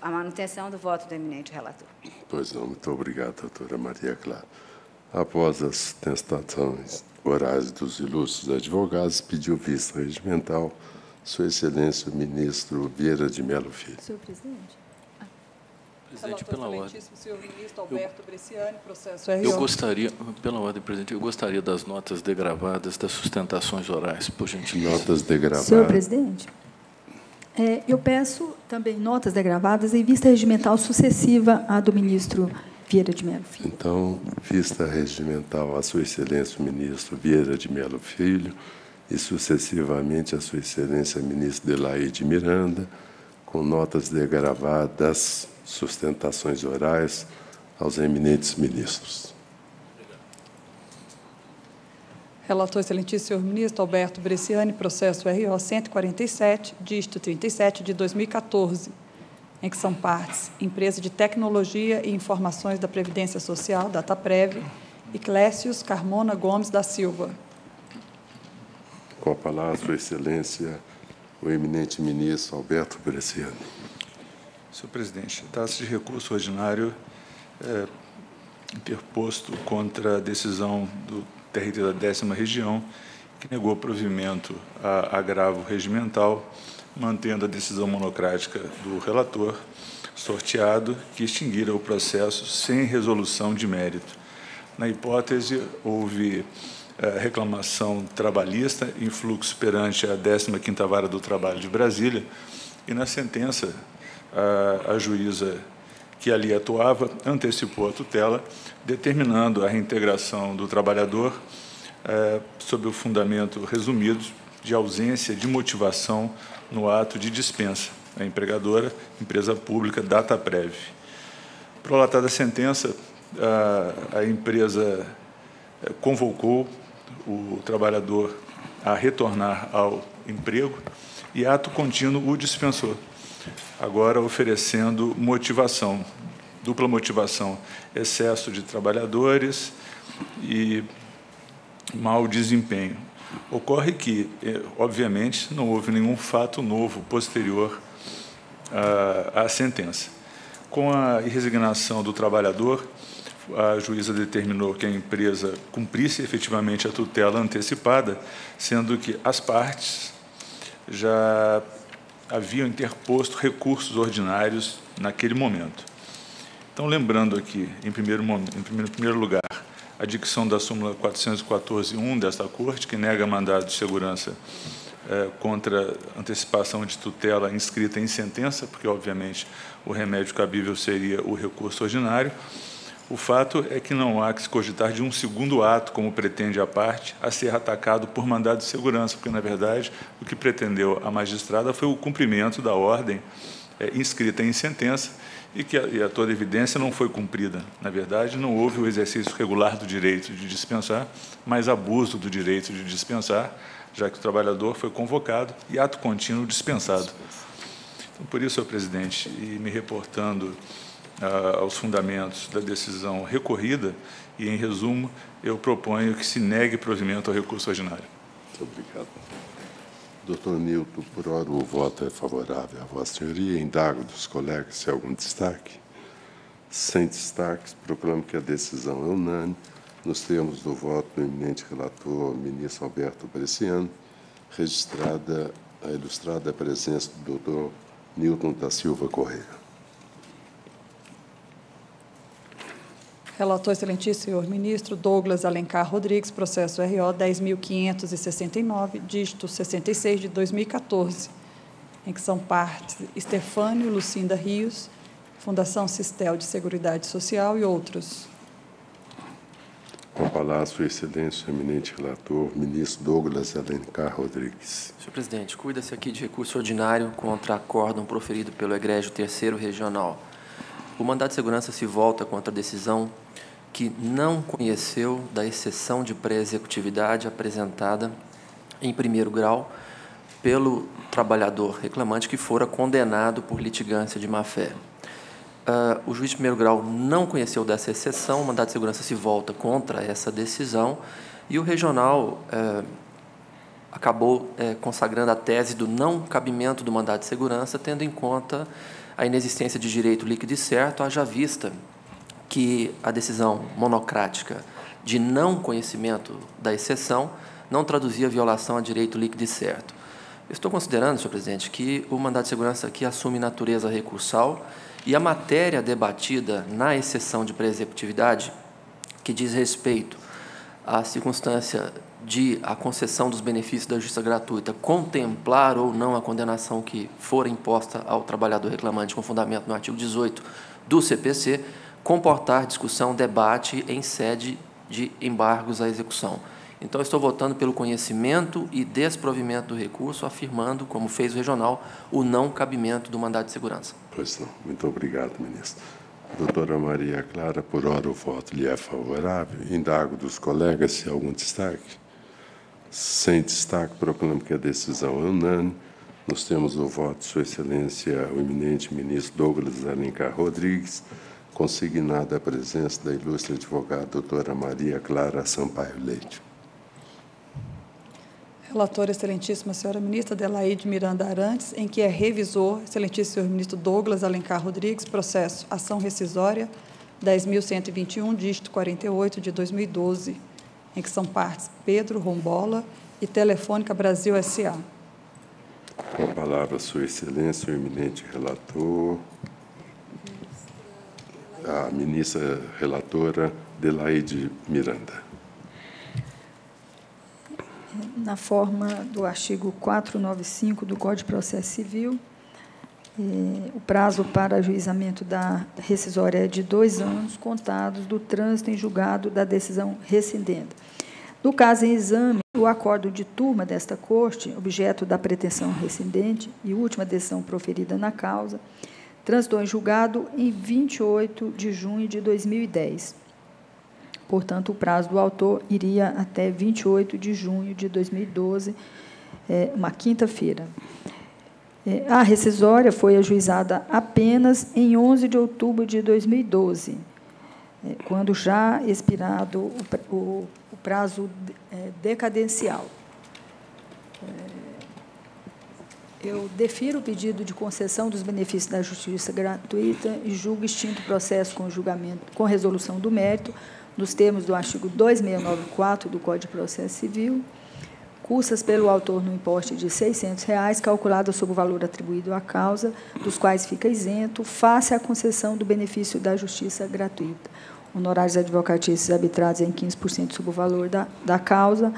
Speaker 8: a manutenção do voto do eminente relator.
Speaker 2: Pois não, muito obrigado, doutora Maria Clara. Após as sustentações orais dos ilustres advogados, pediu vista regimental Sua Excelência o ministro Vieira de Mello Filho.
Speaker 7: Senhor presidente.
Speaker 10: Presidente, pela ordem.
Speaker 3: Senhor ministro Alberto Bresciani, processo RO.
Speaker 10: Eu gostaria, pela ordem, presidente, eu gostaria das notas degravadas das sustentações orais, por gentileza.
Speaker 2: Notas degravadas.
Speaker 7: Senhor presidente, eu peço também notas degravadas em vista regimental sucessiva à do ministro Vieira de Mello Filho.
Speaker 2: Então, vista regimental a Sua Excelência o ministro Vieira de Mello Filho e, sucessivamente, a Sua Excelência ministro Delaide Miranda, com notas degravadas, sustentações orais aos eminentes ministros.
Speaker 3: Relator excelentíssimo senhor ministro Alberto Bresciani, processo RO 147, dígito 37 de 2014, em que são partes Empresa de Tecnologia e Informações da Previdência Social, Dataprev, e Clécius Carmona Gomes da Silva.
Speaker 2: Com a palavra, Sua Excelência, o eminente ministro Alberto Bresciani.
Speaker 11: Senhor presidente, trata-se de recurso ordinário interposto contra a decisão do TRT da 10ª Região, que negou provimento a agravo regimental, mantendo a decisão monocrática do relator, sorteado, que extinguira o processo sem resolução de mérito. Na hipótese, houve reclamação trabalhista em fluxo perante a 15ª Vara do Trabalho de Brasília, e na sentença, a juíza que ali atuava antecipou a tutela, determinando a reintegração do trabalhador sob o fundamento resumido de ausência de motivação no ato de dispensa. A empregadora, empresa pública Dataprev. Prolatada a sentença, a empresa convocou o trabalhador a retornar ao emprego e, ato contínuo, o dispensou, agora oferecendo motivação, dupla motivação, excesso de trabalhadores e mau desempenho. Ocorre que, obviamente, não houve nenhum fato novo posterior à sentença. Com a resignação do trabalhador, a juíza determinou que a empresa cumprisse efetivamente a tutela antecipada, sendo que as partes já haviam interposto recursos ordinários naquele momento. Então, lembrando aqui, em primeiro lugar, a dicção da súmula 414.1 desta Corte, que nega mandado de segurança contra antecipação de tutela inscrita em sentença, porque, obviamente, o remédio cabível seria o recurso ordinário. O fato é que não há que se cogitar de um segundo ato, como pretende a parte, a ser atacado por mandado de segurança, porque, na verdade, o que pretendeu a magistrada foi o cumprimento da ordem inscrita em sentença e que, a toda evidência, não foi cumprida. Na verdade, não houve o exercício regular do direito de dispensar, mas abuso do direito de dispensar, já que o trabalhador foi convocado e ato contínuo dispensado. Então, por isso, senhor presidente, e me reportando aos fundamentos da decisão recorrida, e, em resumo, eu proponho que se negue provimento ao recurso ordinário.
Speaker 2: Muito obrigado. Doutor Nilton, por hora o voto é favorável a Vossa Senhoria. Indago dos colegas se há algum destaque. Sem destaques, proclamo que a decisão é unânime, nos termos do voto do eminente relator, ministro Alberto Bresciano, registrada a ilustrada presença do doutor Nilton da Silva Correia.
Speaker 3: Relator excelentíssimo senhor ministro Douglas Alencar Rodrigues, processo RO 10.569, dígito 66 de 2014, em que são partes Estefânio Lucinda Rios, Fundação Sistel de Seguridade Social e outros.
Speaker 2: Com a palavra, sua excelência, o eminente relator, ministro Douglas Alencar Rodrigues.
Speaker 6: Senhor presidente, cuida-se aqui de recurso ordinário contra acórdão proferido pelo Egrégio Terceiro Regional. O mandado de segurança se volta contra a decisão que não conheceu da exceção de pré-executividade apresentada em primeiro grau pelo trabalhador reclamante que fora condenado por litigância de má-fé. O juiz de primeiro grau não conheceu dessa exceção, o mandado de segurança se volta contra essa decisão e o regional acabou consagrando a tese do não cabimento do mandado de segurança, tendo em conta a inexistência de direito líquido e certo, haja vista que a decisão monocrática de não conhecimento da exceção não traduzia violação a direito líquido e certo. Eu estou considerando, senhor presidente, que o mandado de segurança aqui assume natureza recursal e a matéria debatida na exceção de pré-executividade, que diz respeito à circunstância de a concessão dos benefícios da justiça gratuita contemplar ou não a condenação que for imposta ao trabalhador reclamante com fundamento no artigo 18 do CPC, comportar discussão, debate em sede de embargos à execução. Então, estou votando pelo conhecimento e desprovimento do recurso, afirmando, como fez o regional, o não cabimento do mandado de segurança.
Speaker 2: Pois não. Muito obrigado, ministro. Doutora Maria Clara, por hora o voto lhe é favorável. Indago dos colegas se há algum destaque. Sem destaque, proclamo que a decisão é unânime. Nós temos o voto de Sua Excelência, o eminente ministro Douglas Alencar Rodrigues, consignada a presença da ilustre advogada doutora Maria Clara Sampaio Leite.
Speaker 3: Relatora excelentíssima senhora ministra Adelaide Miranda Arantes, em que é revisor, excelentíssimo senhor ministro Douglas Alencar Rodrigues, processo ação rescisória 10.121, dígito 48 de 2012, em que são partes Pedro Rombola e Telefônica Brasil S.A.
Speaker 2: Com a palavra, sua excelência, o eminente relator, a ministra relatora Adelaide Miranda.
Speaker 7: Na forma do artigo 495 do Código de Processo Civil, o prazo para ajuizamento da rescisória é de 2 anos, contados do trânsito em julgado da decisão rescindenda. No caso em exame, o acordo de turma desta Corte, objeto da pretensão rescindente e última decisão proferida na causa, transitou em julgado em 28 de junho de 2010. Portanto, o prazo do autor iria até 28 de junho de 2012, uma quinta-feira. A rescisória foi ajuizada apenas em 11 de outubro de 2012, quando já expirado o prazo decadencial. Eu defiro o pedido de concessão dos benefícios da justiça gratuita e julgo extinto o processo com julgamento, com resolução do mérito, nos termos do artigo 2694 do Código de Processo Civil, custas pelo autor no importe de R$ 600, calculado sobre o valor atribuído à causa, dos quais fica isento, face à concessão do benefício da justiça gratuita. Honorários advocatícios arbitrados em 15% sobre o valor da causa,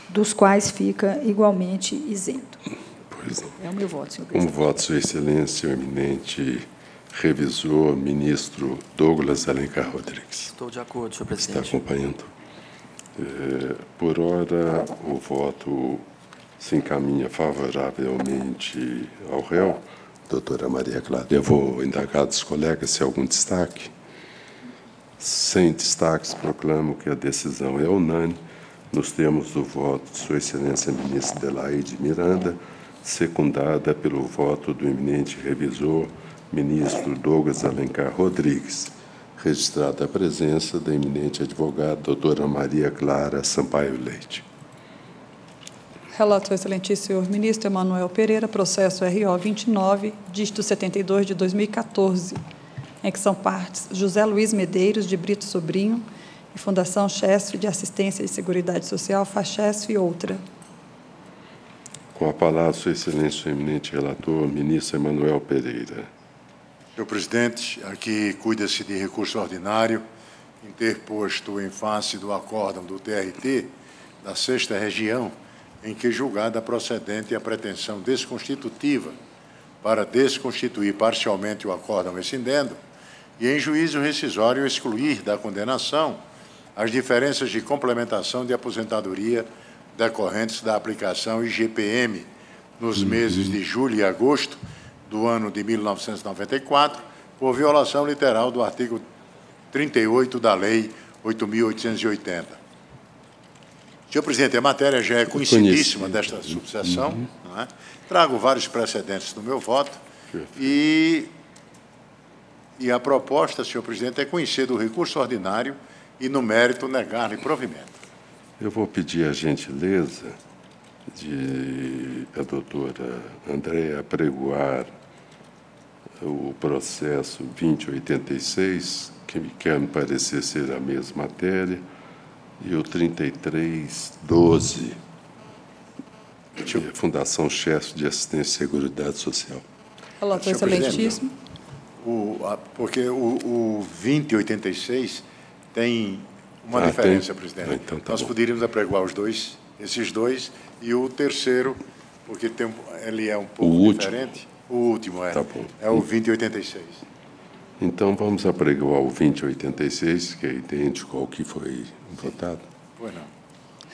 Speaker 7: dos quais fica igualmente isento.
Speaker 2: Pois não.
Speaker 7: É o meu voto, senhor presidente.
Speaker 2: Como voto, sua excelência, o eminente revisor, ministro Douglas Alencar Rodrigues.
Speaker 6: Estou de acordo, senhor presidente.
Speaker 2: Está acompanhando? Por hora, o voto se encaminha favoravelmente ao réu, doutora Maria Clara. Eu vou indagar dos colegas se há algum destaque. Sem destaques, proclamo que a decisão é unânime, nos termos do voto de Sua Excelência Ministra Adelaide Miranda, secundada pelo voto do eminente revisor, ministro Douglas Alencar Rodrigues, registrada a presença da eminente advogada doutora Maria Clara Sampaio Leite.
Speaker 3: Relator, excelentíssimo senhor ministro Emanuel Pereira, processo RO 29, dígito 72 de 2014, em que são partes José Luiz Medeiros de Brito Sobrinho e Fundação Chesf de Assistência e Seguridade Social, FACHESF e outra.
Speaker 2: Com a palavra, Sua Excelência, o eminente relator, ministro Emanuel Pereira.
Speaker 4: Senhor presidente, aqui cuida-se de recurso ordinário, interposto em face do acórdão do TRT da 6ª Região, em que julgada procedente a pretensão desconstitutiva para desconstituir parcialmente o acórdão rescindendo e, em juízo rescisório, excluir da condenação as diferenças de complementação de aposentadoria decorrentes da aplicação IGPM nos meses de julho e agosto do ano de 1994, por violação literal do artigo 38 da Lei 8.880. Senhor presidente, a matéria já é conhecidíssima desta subseção, não é? Trago vários precedentes no meu voto e a proposta, senhor presidente, é conhecer do recurso ordinário e, no mérito, negar-lhe provimento.
Speaker 2: Eu vou pedir a gentileza de a doutora Andréa apregoar o processo 2086, que me quer me parecer ser a mesma matéria, e o 3312, Fundação Chesf de Assistência e Seguridade Social.
Speaker 3: Relator, excelentíssimo.
Speaker 4: Porque o 2086 tem uma diferença, presidente.
Speaker 2: Então,
Speaker 4: nós poderíamos apregoar esses dois, e o terceiro, porque ele é um pouco diferente. O último é o 2086.
Speaker 2: Então, vamos apregoar o 2086, que é idêntico ao que foi votado.
Speaker 4: Pois não.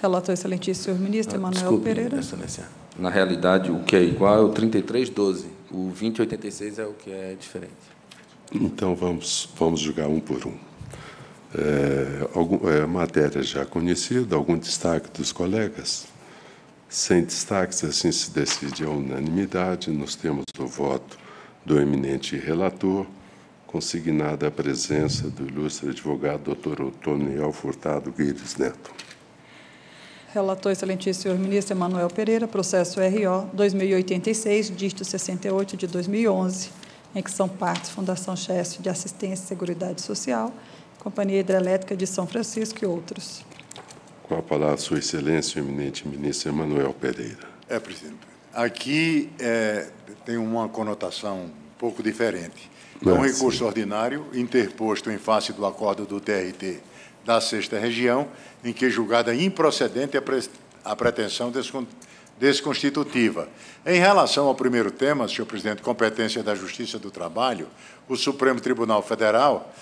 Speaker 3: Relator, excelentíssimo senhor ministro Emanuel Pereira.
Speaker 12: Excelência. Na realidade, o que é igual é o 3312. O 2086 é o que é diferente.
Speaker 2: Então, vamos julgar um por um. Matéria já conhecida, algum destaque dos colegas? Sem destaques, assim se decide a unanimidade, nos termos do voto do eminente relator, consignada a presença do ilustre advogado doutor Otoniel Furtado Guires Neto.
Speaker 3: Relator, excelentíssimo senhor ministro Emanuel Pereira, processo RO 2086, dígito 68 de 2011, em que são partes Fundação Chesf de Assistência e Seguridade Social, Companhia Hidrelétrica de São Francisco e outros.
Speaker 2: Com a palavra, Sua Excelência, o eminente ministro Emanuel Pereira.
Speaker 4: Presidente. Aqui tem uma conotação um pouco diferente. É um recurso ordinário interposto em face do acordo do TRT da 6ª Região, em que é julgada improcedente a pretensão desconstitutiva. Em relação ao primeiro tema, senhor presidente, competência da Justiça do Trabalho, o Supremo Tribunal Federal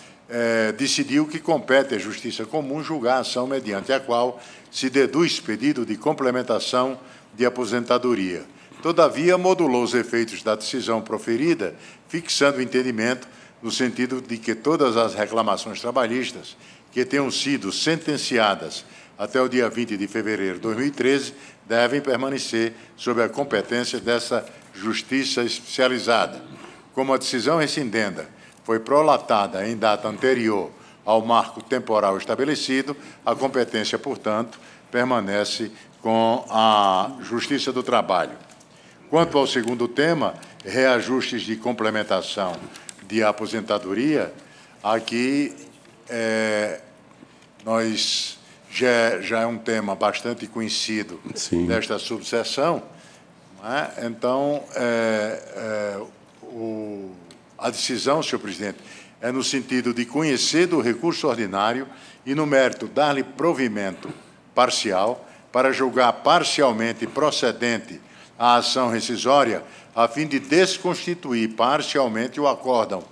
Speaker 4: decidiu que compete à Justiça Comum julgar a ação mediante a qual se deduz pedido de complementação de aposentadoria. Todavia, modulou os efeitos da decisão proferida, fixando o entendimento no sentido de que todas as reclamações trabalhistas que tenham sido sentenciadas até o dia 20 de fevereiro de 2013 devem permanecer sob a competência dessa Justiça especializada. Como a decisão rescindenda foi prolatada em data anterior ao marco temporal estabelecido, a competência, portanto, permanece com a Justiça do Trabalho. Quanto ao segundo tema, reajustes de complementação de aposentadoria, aqui nós já é um tema bastante conhecido desta subseção, né? Então, a decisão, senhor presidente, é no sentido de conhecer do recurso ordinário e, no mérito, dar-lhe provimento parcial para julgar parcialmente procedente a ação rescisória, a fim de desconstituir parcialmente o acórdão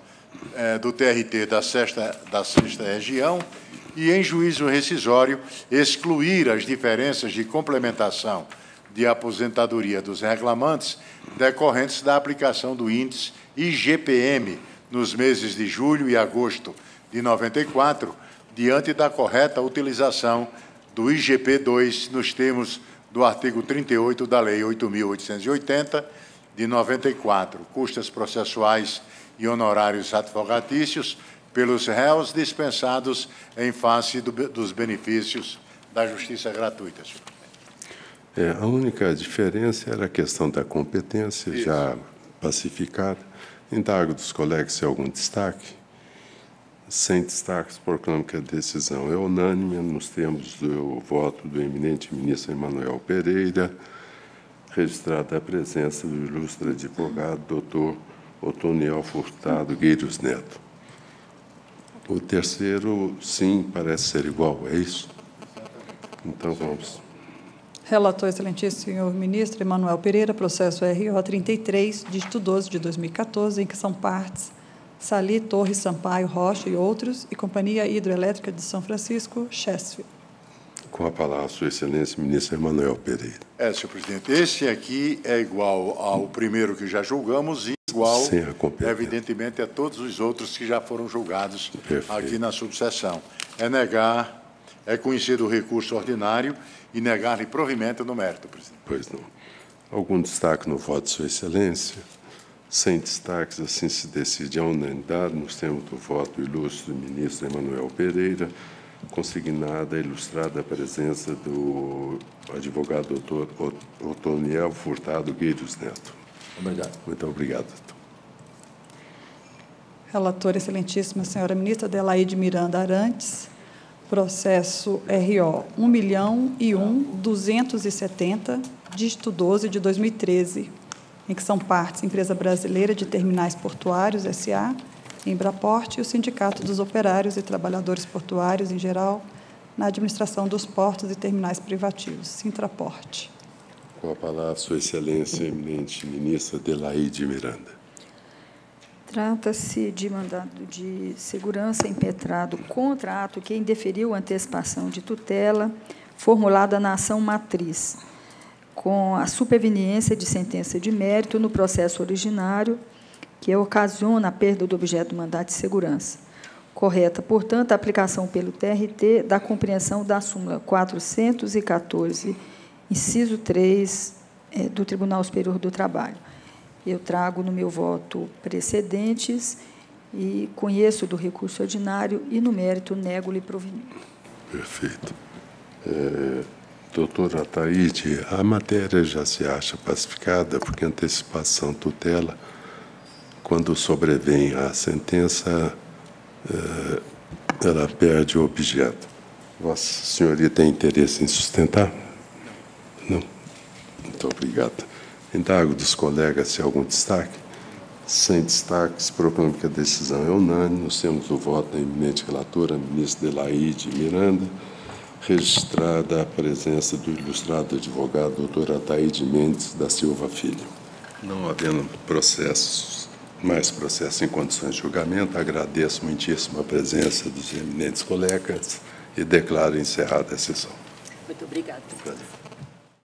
Speaker 4: do TRT da sexta Região e, em juízo rescisório, excluir as diferenças de complementação de aposentadoria dos reclamantes decorrentes da aplicação do índice IGPM nos meses de julho e agosto de 94, diante da correta utilização do IGP-2 nos termos do artigo 38 da Lei 8.880, de 94, custas processuais e honorários advocatícios pelos réus dispensados em face dos benefícios da justiça gratuita.
Speaker 2: A única diferença era a questão da competência, isso, já pacificada. Indago dos colegas se há algum destaque. Sem destaques, proclamo que a decisão é unânime nos termos do voto do eminente ministro Emanuel Pereira, registrada a presença do ilustre advogado doutor Otoniel Furtado Gueiros Neto. O terceiro, sim, parece ser igual, é isso? Então, vamos.
Speaker 3: Relator, excelentíssimo senhor ministro Emanuel Pereira, processo RO 33, dígito 12 de 2014, em que são partes Sali, Torres, Sampaio, Rocha e outros, e Companhia Hidroelétrica de São Francisco, Chesfield.
Speaker 2: Com a palavra, Sua Excelência, ministro Emanuel Pereira.
Speaker 4: Senhor presidente, esse aqui é igual ao primeiro que já julgamos e igual, evidentemente, a todos os outros que já foram julgados. Perfeito. Aqui na subseção. É conhecido o recurso ordinário e negar-lhe provimento no mérito, presidente.
Speaker 2: Pois não. Algum destaque no voto de Sua Excelência? Sem destaques, assim se decide a unanimidade, nos termos do voto do ilustre ministro Emanuel Pereira, consignada e ilustrada a presença do advogado doutor Otoniel Furtado Gueiros Neto.
Speaker 12: Obrigado.
Speaker 2: Muito obrigado, doutor.
Speaker 3: Relatora, excelentíssima senhora ministra Adelaide Miranda Arantes, processo RO 1.001.270, dígito 12 de 2013, em que são partes Empresa Brasileira de Terminais Portuários, S.A., Embraporte e o Sindicato dos Operários e Trabalhadores Portuários, em geral, na administração dos portos e terminais privativos, Sintraporte.
Speaker 2: Com a palavra, Sua Excelência, eminente ministra Adelaide Miranda.
Speaker 7: Trata-se de mandado de segurança impetrado contra ato que indeferiu a antecipação de tutela formulada na ação matriz, com a superveniência de sentença de mérito no processo originário, que ocasiona a perda do objeto do mandado de segurança. Correta, portanto, a aplicação pelo TRT da compreensão da súmula 414, inciso 3, do Tribunal Superior do Trabalho. Eu trago no meu voto precedentes e conheço do recurso ordinário e, no mérito, nego-lhe provimento.
Speaker 2: Perfeito. Doutora Ataíde, a matéria já se acha pacificada, porque antecipação tutela, quando sobrevém a sentença, ela perde o objeto. Vossa Senhoria tem interesse em sustentar? Não? Muito obrigado. Indago dos colegas se há algum destaque. Sem destaques, proclamo que a decisão é unânime. Nós temos o voto da eminente relatora, ministra Adelaide Miranda, registrada a presença do ilustrado advogado doutor Ataíde Mendes da Silva Filho. Não havendo mais processos em condições de julgamento, agradeço muitíssimo a presença dos eminentes colegas e declaro encerrada a sessão.
Speaker 13: Muito obrigada.